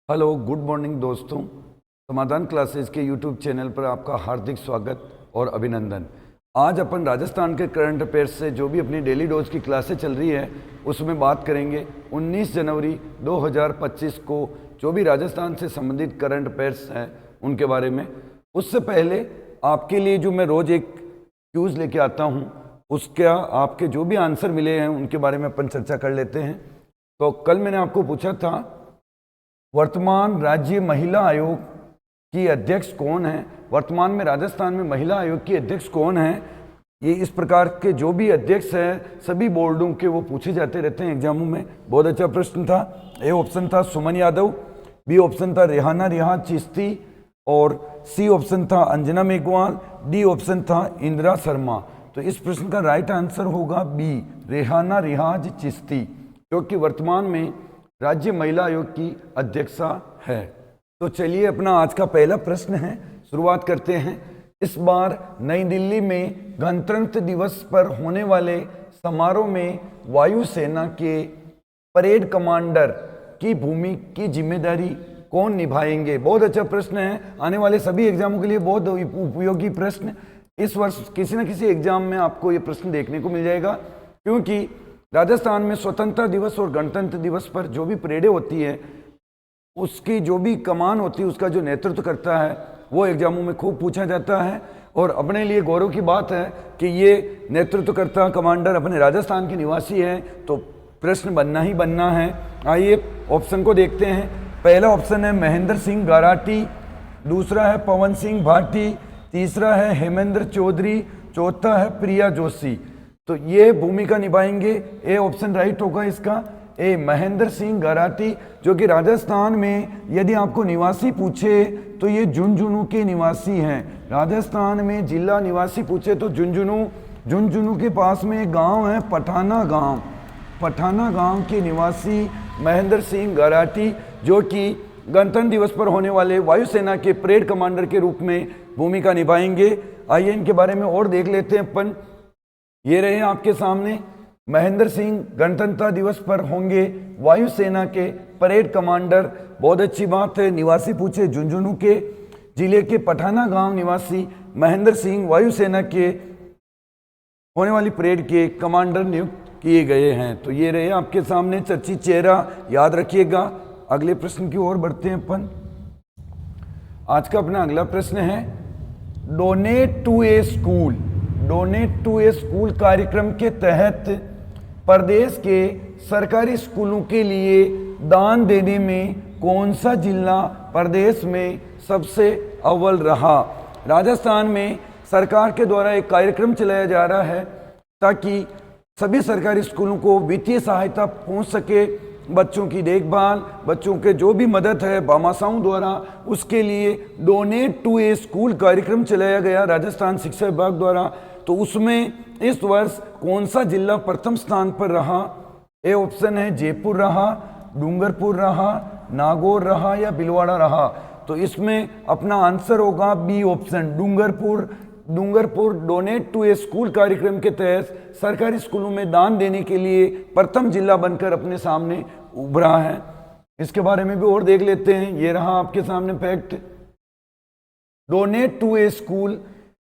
Hello, good morning दोस्तों। समाधान classes के यूट्यूब चैनल पर आपका हार्दिक स्वागत और अभिनंदन। आज अपन राजस्थान के करंट अफेयर्स से जो भी अपनी डेली डोज की क्लासें चल रही है उसमें बात करेंगे। 19 जनवरी 2025 को जो भी राजस्थान से संबंधित करंट अफेयर्स हैं उनके बारे में। उससे पहले आपके लिए जो मैं रोज़ एक क्यूज़ लेके आता हूँ उसका आपके जो भी आंसर मिले हैं उनके बारे में अपन चर्चा कर लेते हैं। तो कल मैंने आपको पूछा था वर्तमान राज्य महिला आयोग की अध्यक्ष कौन है। वर्तमान में राजस्थान में महिला आयोग की अध्यक्ष कौन है। ये इस प्रकार के जो भी अध्यक्ष हैं सभी बोर्डों के वो पूछे जाते रहते हैं एग्जामों में। बहुत अच्छा प्रश्न था। ए ऑप्शन था सुमन यादव, बी ऑप्शन था रेहाना रियाज चिश्ती और सी ऑप्शन था अंजना मेघवाल, डी ऑप्शन था इंदिरा शर्मा। तो इस प्रश्न का राइट आंसर होगा बी, रेहाना रियाज चिश्ती, जो कि वर्तमान में राज्य महिला आयोग की अध्यक्षा है। तो चलिए अपना आज का पहला प्रश्न है, शुरुआत करते हैं। इस बार नई दिल्ली में गणतंत्र दिवस पर होने वाले समारोह में वायुसेना के परेड कमांडर की भूमि की जिम्मेदारी कौन निभाएंगे। बहुत अच्छा प्रश्न है, आने वाले सभी एग्जामों के लिए बहुत उपयोगी प्रश्न। इस वर्ष किसी न किसी एग्जाम में आपको ये प्रश्न देखने को मिल जाएगा, क्योंकि राजस्थान में स्वतंत्रता दिवस और गणतंत्र दिवस पर जो भी परेडें होती है उसकी जो भी कमान होती है उसका जो नेतृत्व करता है वो एग्जामों में खूब पूछा जाता है। और अपने लिए गौरव की बात है कि ये नेतृत्वकर्ता कमांडर अपने राजस्थान के निवासी हैं, तो प्रश्न बनना ही बनना है। आइए ऑप्शन को देखते हैं। पहला ऑप्शन है महेंद्र सिंह गाराटी, दूसरा है पवन सिंह भाटी, तीसरा है हेमेंद्र चौधरी, चौथा है प्रिया जोशी। तो ये भूमिका निभाएंगे। ए ऑप्शन राइट होगा इसका, ए महेंद्र सिंह गाराटी, जो कि राजस्थान में यदि आपको निवासी पूछे तो ये झुंझुनू के निवासी हैं। राजस्थान में जिला निवासी पूछे तो झुंझुनू के पास में एक गांव है पठाना गांव, पठाना गांव के निवासी महेंद्र सिंह गाराटी, जो कि गणतंत्र दिवस पर होने वाले वायुसेना के परेड कमांडर के रूप में भूमिका निभाएंगे। आइए इनके बारे में और देख लेते हैं अपन। ये रहे आपके सामने महेंद्र सिंह गणतंत्र दिवस पर होंगे वायुसेना के परेड कमांडर। बहुत अच्छी बात है, निवासी पूछे झुंझुनू के जिले के पठाना गांव निवासी महेंद्र सिंह वायुसेना के होने वाली परेड के कमांडर नियुक्त किए गए हैं। तो ये रहे आपके सामने चर्चित चेहरा, याद रखिएगा। अगले प्रश्न की ओर बढ़ते हैं अपन। आज का अपना अगला प्रश्न है donate to a school. Donate to a school कार्यक्रम के तहत प्रदेश के सरकारी स्कूलों के लिए दान देने में कौन सा जिला प्रदेश में सबसे अव्वल रहा। राजस्थान में सरकार के द्वारा एक कार्यक्रम चलाया जा रहा है ताकि सभी सरकारी स्कूलों को वित्तीय सहायता पहुंच सके, बच्चों की देखभाल, बच्चों के जो भी मदद है भामाशाहों द्वारा, उसके लिए डोनेट टू ए स्कूल कार्यक्रम चलाया गया राजस्थान शिक्षा विभाग द्वारा। तो उसमें इस वर्ष कौन सा जिला प्रथम स्थान पर रहा। ए ऑप्शन है जयपुर रहा, डूंगरपुर रहा, नागौर रहा या भीलवाड़ा रहा। तो इसमें अपना आंसर होगा B option, Dungarpur. Dungarpur donate to a school कार्यक्रम के तहत सरकारी स्कूलों में दान देने के लिए प्रथम जिला बनकर अपने सामने उभरा है। इसके बारे में भी और देख लेते हैं। ये रहा आपके सामने fact. Donate to a school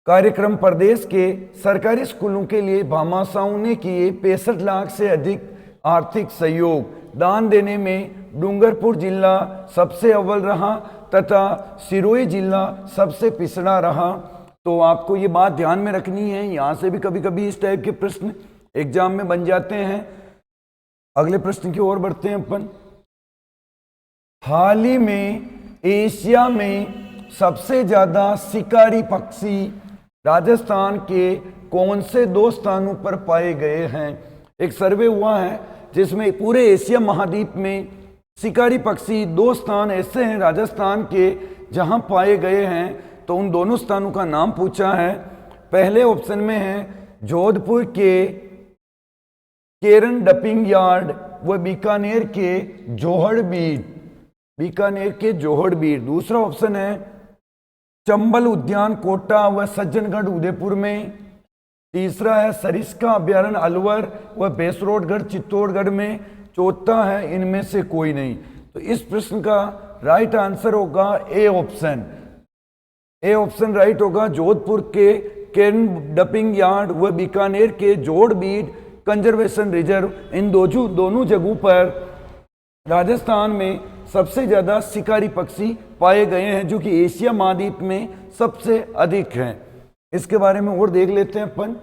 कार्यक्रम प्रदेश के सरकारी स्कूलों के लिए भामाशाहों ने किए 65 लाख से अधिक आर्थिक सहयोग। दान देने में डूंगरपुर जिला सबसे अव्वल रहा तथा सिरोही जिला सबसे पिछड़ा रहा। तो आपको ये बात ध्यान में रखनी है, यहाँ से भी कभी कभी इस टाइप के प्रश्न एग्जाम में बन जाते हैं। अगले प्रश्न की ओर बढ़ते हैं अपन। हाल ही में एशिया में सबसे ज्यादा शिकारी पक्षी राजस्थान के कौन से 2 स्थानों पर पाए गए हैं। एक सर्वे हुआ है जिसमें पूरे एशिया महाद्वीप में शिकारी पक्षी 2 स्थान ऐसे हैं राजस्थान के जहां पाए गए हैं। तो उन दोनों स्थानों का नाम पूछा है। पहले ऑप्शन में है जोधपुर के केरन डंपिंग यार्ड व बीकानेर के जोहड़बीड़, बीकानेर के जोहड़बीड़। दूसरा ऑप्शन है चंबल उद्यान कोटा व सज्जनगढ़ उदयपुर में। तीसरा है सरिस्का अभ्यारण्य अलवर व बेसरोडगढ़ चित्तौड़गढ़ में। चौथा है इनमें से कोई नहीं। तो इस प्रश्न का राइट आंसर होगा A option. A option right होगा। जोधपुर के केन डंपिंग यार्ड व बीकानेर के जोड़बीट कंजर्वेशन रिजर्व, इन दोनों जगहों पर राजस्थान में सबसे ज़्यादा शिकारी पक्षी पाए गए हैं, जो कि एशिया महाद्वीप में सबसे अधिक हैं। इसके बारे में और देख लेते हैं अपन।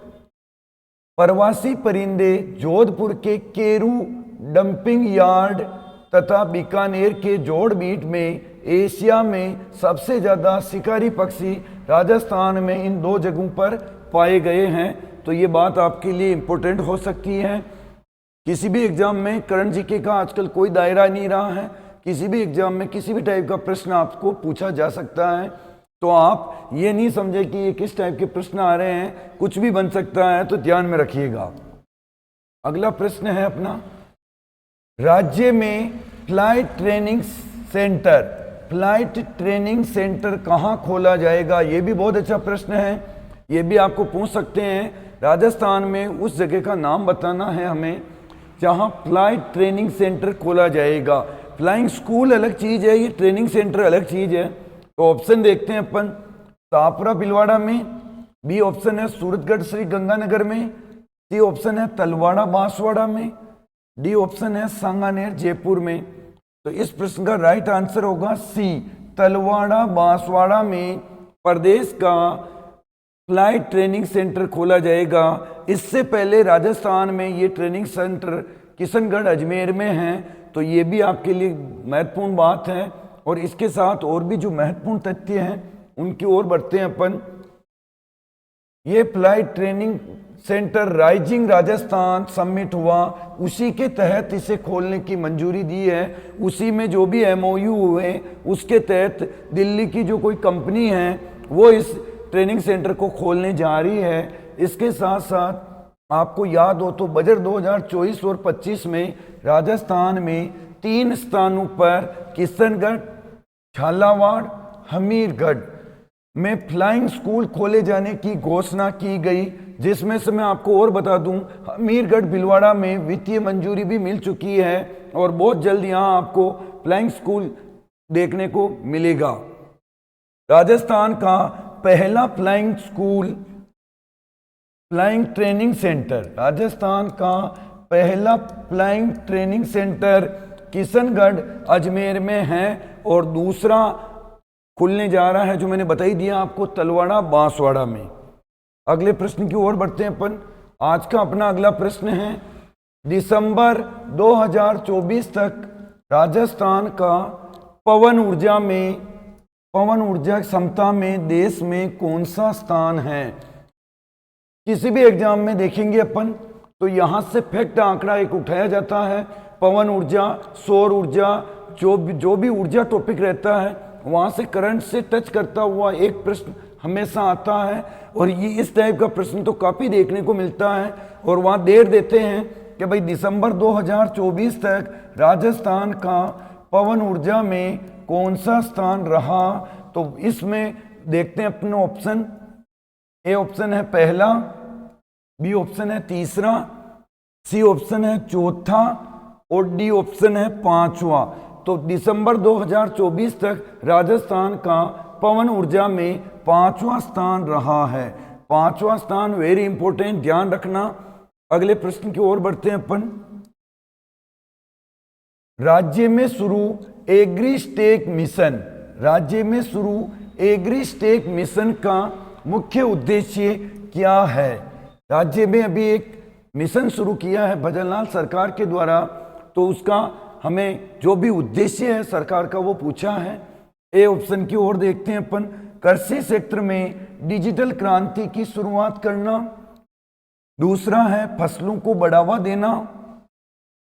प्रवासी परिंदे जोधपुर के केरू डंपिंग यार्ड तथा बीकानेर के जोड़बीट में एशिया में सबसे ज़्यादा शिकारी पक्षी राजस्थान में इन दो जगहों पर पाए गए हैं। तो ये बात आपके लिए इम्पोर्टेंट हो सकती है। किसी भी एग्जाम में करंट जीके का आजकल कोई दायरा नहीं रहा है। किसी भी एग्जाम में किसी भी टाइप का प्रश्न आपको पूछा जा सकता है। तो आप ये नहीं समझे कि ये किस टाइप के प्रश्न आ रहे हैं, कुछ भी बन सकता है, तो ध्यान में रखिएगा। अगला प्रश्न है अपना, राज्य में फ्लाइट ट्रेनिंग सेंटर कहाँ खोला जाएगा? ये भी बहुत अच्छा प्रश्न है। ये भी आपको पूछ सकते हैं। राजस्थान में उस जगह का नाम बताना है हमें जहाँ फ्लाइट ट्रेनिंग सेंटर खोला जाएगा। फ्लाइंग स्कूल अलग चीज़ है, ये ट्रेनिंग सेंटर अलग चीज़ है। तो ऑप्शन देखते हैं अपन। तापरा भिलवाड़ा में, बी ऑप्शन है सूरतगढ़ श्री गंगानगर में, सी ऑप्शन है तलवाड़ा बांसवाड़ा में, डी ऑप्शन है सांगानेर जयपुर में। तो इस प्रश्न का राइट आंसर होगा सी, तलवाड़ा बांसवाड़ा में प्रदेश का फ्लाइट ट्रेनिंग सेंटर खोला जाएगा। इससे पहले राजस्थान में ये ट्रेनिंग सेंटर किशनगढ़ अजमेर में है। तो ये भी आपके लिए महत्वपूर्ण बात है। और इसके साथ और भी जो महत्वपूर्ण तथ्य हैं उनकी ओर बढ़ते हैं अपन। ये flight training centre rising Rajasthan summit हुआ, उसी के तहत इसे खोलने की मंजूरी दी है। उसी में जो भी एमओयू हुए उसके तहत दिल्ली की जो कोई कंपनी है वो इस ट्रेनिंग सेंटर को खोलने जा रही है। इसके साथ साथ आपको याद हो तो बजट 2024 और 25 में राजस्थान में 3 स्थानों पर किशनगढ़, झालावाड़, हमीरगढ़ में फ्लाइंग स्कूल खोले जाने की घोषणा की गई, जिसमें से मैं आपको और बता दूं, हमीरगढ़ भिलवाड़ा में वित्तीय मंजूरी भी मिल चुकी है और बहुत जल्द यहां आपको फ्लाइंग स्कूल देखने को मिलेगा। राजस्थान का पहला flying school, flying training centre, Rajasthan का पहला flying training centre Kishangarh Ajmer में है और दूसरा खुलने जा रहा है जो मैंने बता ही दिया आपको, तलवाड़ा बांसवाड़ा में। अगले प्रश्न की ओर बढ़ते हैं अपन। आज का अपना अगला प्रश्न है, दिसंबर 2024 तक राजस्थान का पवन ऊर्जा क्षमता में देश में कौन सा स्थान है? किसी भी एग्जाम में देखेंगे अपन तो यहां से फैक्ट आंकड़ा एक उठाया जाता है। पवन ऊर्जा, सौर ऊर्जा, जो भी ऊर्जा टॉपिक रहता है वहां से करंट से टच करता हुआ एक प्रश्न हमेशा आता है। और ये इस टाइप का प्रश्न तो काफ़ी देखने को मिलता है। और वहाँ देर देते हैं कि भाई दिसंबर 2024 तक राजस्थान का पवन ऊर्जा में कौन सा स्थान रहा। तो इसमें देखते हैं अपने ऑप्शन। ए ऑप्शन है पहला, बी ऑप्शन है तीसरा, सी ऑप्शन है चौथा और डी ऑप्शन है पांचवा। तो दिसंबर 2024 तक राजस्थान का पवन ऊर्जा में पांचवा स्थान रहा है। पांचवा स्थान वेरी इंपॉर्टेंट, ध्यान रखना। अगले प्रश्न की ओर बढ़ते हैं अपन। राज्य में शुरू एग्रीस्टेक मिशन, राज्य में शुरू एग्रीस्टेक मिशन का मुख्य उद्देश्य क्या है? राज्य में अभी एक मिशन शुरू किया है भजनलाल सरकार के द्वारा, तो उसका हमें जो भी उद्देश्य है सरकार का वो पूछा है। ए ऑप्शन की ओर देखते हैं अपन। कृषि क्षेत्र में डिजिटल क्रांति की शुरुआत करना, दूसरा है फसलों को बढ़ावा देना,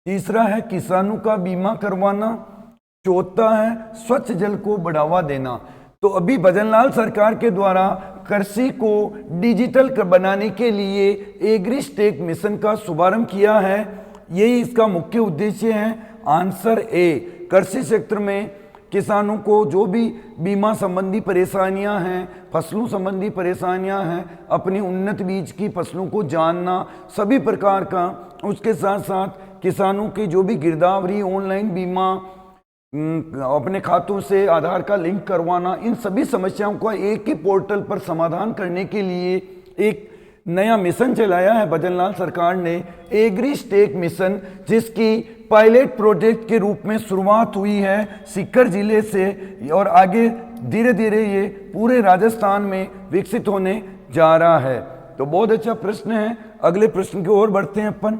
तीसरा है किसानों का बीमा करवाना, चौथा है स्वच्छ जल को बढ़ावा देना। तो अभी भजनलाल सरकार के द्वारा कृषि को डिजिटल बनाने के लिए एग्रीस्टेक मिशन का शुभारंभ किया है। यही इसका मुख्य उद्देश्य है। आंसर ए, कृषि क्षेत्र में किसानों को जो भी बीमा संबंधी परेशानियां हैं, फसलों संबंधी परेशानियां हैं, अपनी उन्नत बीज की फसलों को जानना, सभी प्रकार का, उसके साथ साथ किसानों की जो भी गिरदावरी, ऑनलाइन बीमा, अपने खातों से आधार का लिंक करवाना, इन सभी समस्याओं का एक ही पोर्टल पर समाधान करने के लिए एक नया मिशन चलाया है भजनलाल सरकार ने, एग्री स्टेक मिशन, जिसकी पायलट प्रोजेक्ट के रूप में शुरुआत हुई है सीकर जिले से और आगे धीरे धीरे ये पूरे राजस्थान में विकसित होने जा रहा है। तो बहुत अच्छा प्रश्न है। अगले प्रश्न की ओर बढ़ते हैं अपन।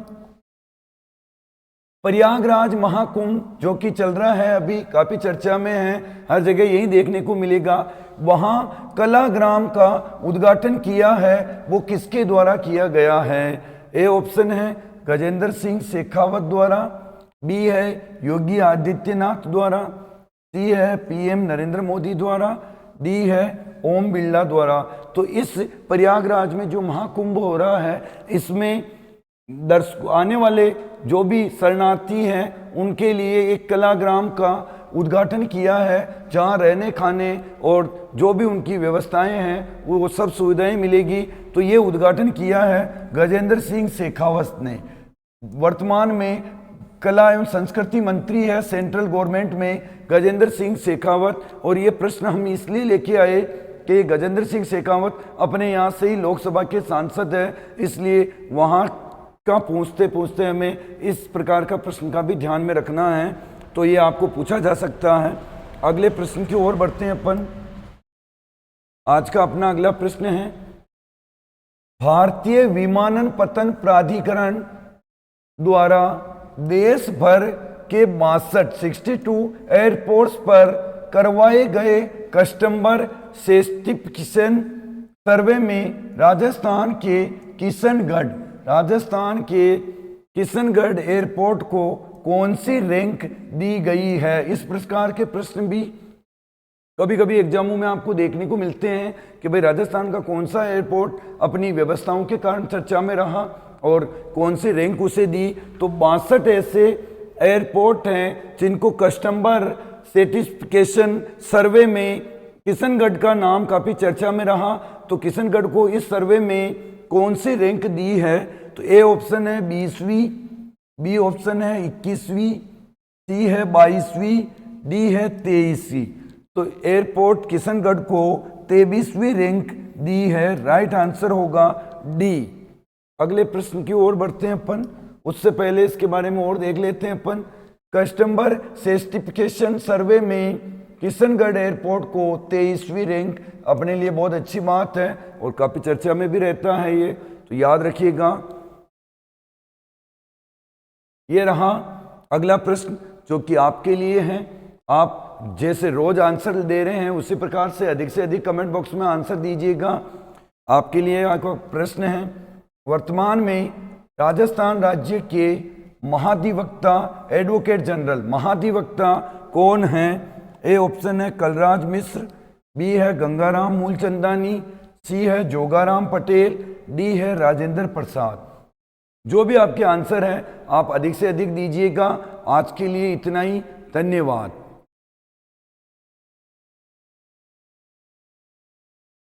प्रयागराज महाकुंभ जो कि चल रहा है, अभी काफी चर्चा में है, हर जगह यही देखने को मिलेगा। वहां कलाग्राम का उद्घाटन किया है, वो किसके द्वारा किया गया है? ए ऑप्शन है गजेंद्र सिंह शेखावत द्वारा, बी है योगी आदित्यनाथ द्वारा, सी है पीएम नरेंद्र मोदी द्वारा, डी है ओम बिरला द्वारा। तो इस प्रयागराज में जो महाकुंभ हो रहा है, इसमें दर्शक आने वाले जो भी शरणार्थी हैं उनके लिए एक कलाग्राम का उद्घाटन किया है, जहां रहने खाने और जो भी उनकी व्यवस्थाएं हैं वो सब सुविधाएं मिलेगी। तो ये उद्घाटन किया है गजेंद्र सिंह शेखावत ने। वर्तमान में कला एवं संस्कृति मंत्री है सेंट्रल गवर्नमेंट में गजेंद्र सिंह शेखावत। और ये प्रश्न हम इसलिए लेके आए कि गजेंद्र सिंह शेखावत अपने यहाँ से ही लोकसभा के सांसद है, इसलिए वहाँ का पूछते पूछते हमें इस प्रकार का प्रश्न का भी ध्यान में रखना है। तो ये आपको पूछा जा सकता है। अगले प्रश्न की ओर बढ़ते हैं अपन। आज का अपना अगला प्रश्न है, भारतीय विमानपत्तन प्राधिकरण द्वारा देश भर के 62 एयरपोर्ट्स पर करवाए गए कस्टमर सेटिस्फिकेशन सर्वे में राजस्थान के किशनगढ़ एयरपोर्ट को कौन सी रैंक दी गई है? इस प्रकार के प्रश्न भी कभी कभी एग्जामों में आपको देखने को मिलते हैं कि भाई राजस्थान का कौन सा एयरपोर्ट अपनी व्यवस्थाओं के कारण चर्चा में रहा और कौन सी रैंक उसे दी। तो 62 ऐसे एयरपोर्ट हैं जिनको कस्टमर सेटिस्फिकेशन सर्वे में किशनगढ़ का नाम काफ़ी चर्चा में रहा। तो किशनगढ़ को इस सर्वे में कौन सी रैंक दी है? तो ए ऑप्शन है 20वीं, बी ऑप्शन है 21वीं, सी है 22वीं, डी है 23वीं। तो एयरपोर्ट किशनगढ़ को 23वीं रैंक दी है। राइट आंसर होगा डी। अगले प्रश्न की ओर बढ़ते हैं अपन। उससे पहले इसके बारे में और देख लेते हैं अपन। कस्टमर सेटिस्फिकेशन सर्वे में किशनगढ़ एयरपोर्ट को 23वीं रैंक, अपने लिए बहुत अच्छी बात है और काफी चर्चा में भी रहता है ये, तो याद रखिएगा। ये रहा अगला प्रश्न जो कि आपके लिए है। आप जैसे रोज आंसर दे रहे हैं उसी प्रकार से अधिक कमेंट बॉक्स में आंसर दीजिएगा। आपके लिए आपका प्रश्न है, वर्तमान में राजस्थान राज्य के महाधिवक्ता एडवोकेट जनरल महाधिवक्ता कौन हैं? ए ऑप्शन है कलराज मिश्र, बी है गंगाराम मूलचंदानी, सी है जोगाराम पटेल, डी है राजेंद्र प्रसाद। जो भी आपके आंसर है आप अधिक से अधिक दीजिएगा। आज के लिए इतना ही, धन्यवाद।